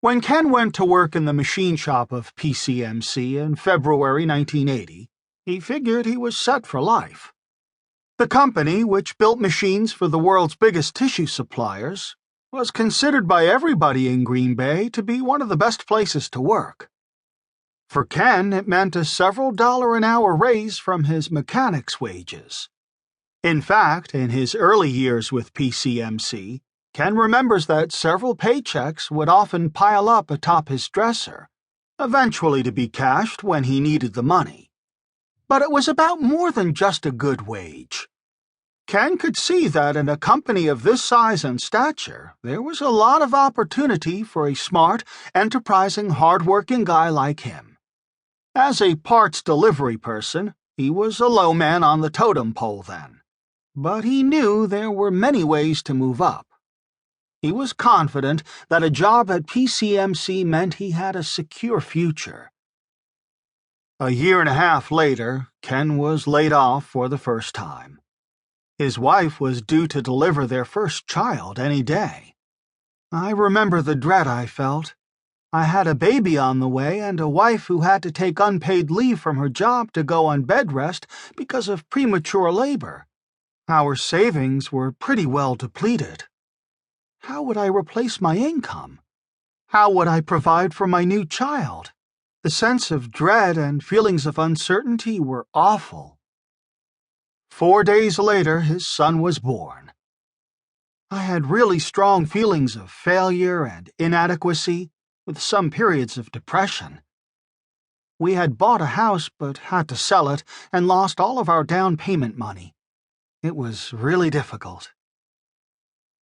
When Ken went to work in the machine shop of PCMC in February 1980, he figured he was set for life. The company, which built machines for the world's biggest tissue suppliers, was considered by everybody in Green Bay to be one of the best places to work. For Ken, it meant a several dollar-an-hour raise from his mechanic's wages. In fact, in his early years with PCMC, Ken remembers that several paychecks would often pile up atop his dresser, eventually to be cashed when he needed the money. But it was about more than just a good wage. Ken could see that in a company of this size and stature, there was a lot of opportunity for a smart, enterprising, hard-working guy like him. As a parts delivery person, he was a low man on the totem pole then. But he knew there were many ways to move up. He was confident that a job at PCMC meant he had a secure future. A year and a half later, Ken was laid off for the first time. His wife was due to deliver their first child any day. I remember the dread I felt. I had a baby on the way and a wife who had to take unpaid leave from her job to go on bed rest because of premature labor. Our savings were pretty well depleted. How would I replace my income? How would I provide for my new child? The sense of dread and feelings of uncertainty were awful. 4 days later, his son was born. I had really strong feelings of failure and inadequacy, with some periods of depression. We had bought a house but had to sell it and lost all of our down payment money. It was really difficult.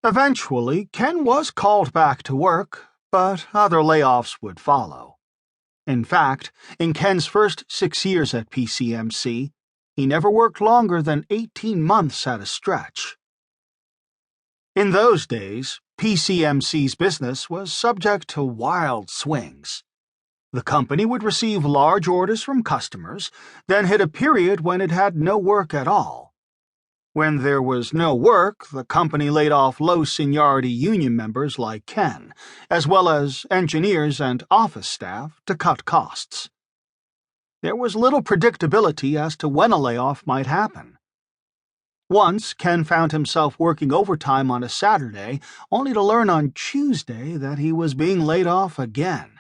Eventually, Ken was called back to work, but other layoffs would follow. In fact, in Ken's first 6 years at PCMC, he never worked longer than 18 months at a stretch. In those days, PCMC's business was subject to wild swings. The company would receive large orders from customers, then hit a period when it had no work at all. When there was no work, the company laid off low-seniority union members like Ken, as well as engineers and office staff to cut costs. There was little predictability as to when a layoff might happen. Once, Ken found himself working overtime on a Saturday, only to learn on Tuesday that he was being laid off again.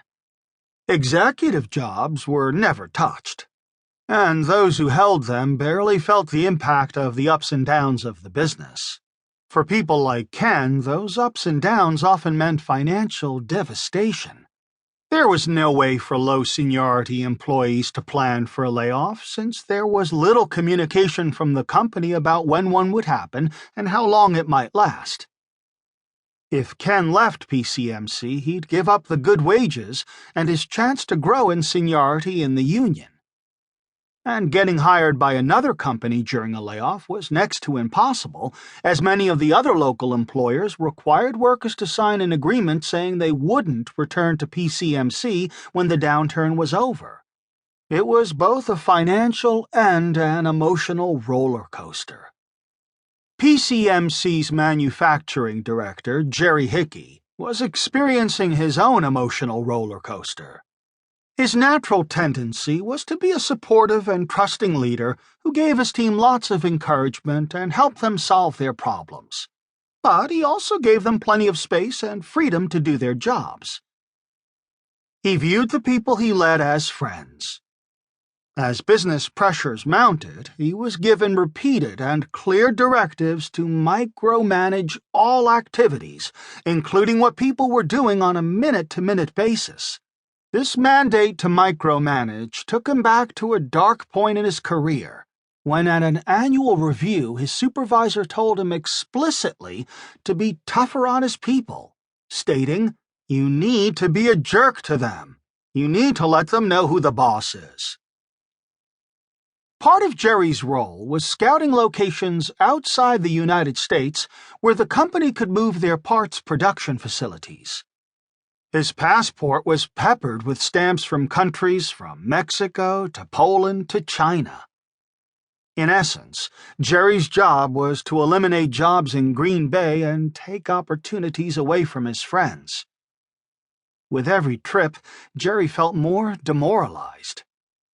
Executive jobs were never touched, and those who held them barely felt the impact of the ups and downs of the business. For people like Ken, those ups and downs often meant financial devastation. There was no way for low-seniority employees to plan for a layoff since there was little communication from the company about when one would happen and how long it might last. If Ken left PCMC, he'd give up the good wages and his chance to grow in seniority in the union. And getting hired by another company during a layoff was next to impossible, as many of the other local employers required workers to sign an agreement saying they wouldn't return to PCMC when the downturn was over. It was both a financial and an emotional roller coaster. PCMC's manufacturing director, Jerry Hickey, was experiencing his own emotional roller coaster. His natural tendency was to be a supportive and trusting leader who gave his team lots of encouragement and helped them solve their problems. But he also gave them plenty of space and freedom to do their jobs. He viewed the people he led as friends. As business pressures mounted, he was given repeated and clear directives to micromanage all activities, including what people were doing on a minute-to-minute basis. This mandate to micromanage took him back to a dark point in his career, when at an annual review his supervisor told him explicitly to be tougher on his people, stating, "You need to be a jerk to them. You need to let them know who the boss is." Part of Jerry's role was scouting locations outside the United States where the company could move their parts production facilities. His passport was peppered with stamps from countries from Mexico to Poland to China. In essence, Jerry's job was to eliminate jobs in Green Bay and take opportunities away from his friends. With every trip, Jerry felt more demoralized.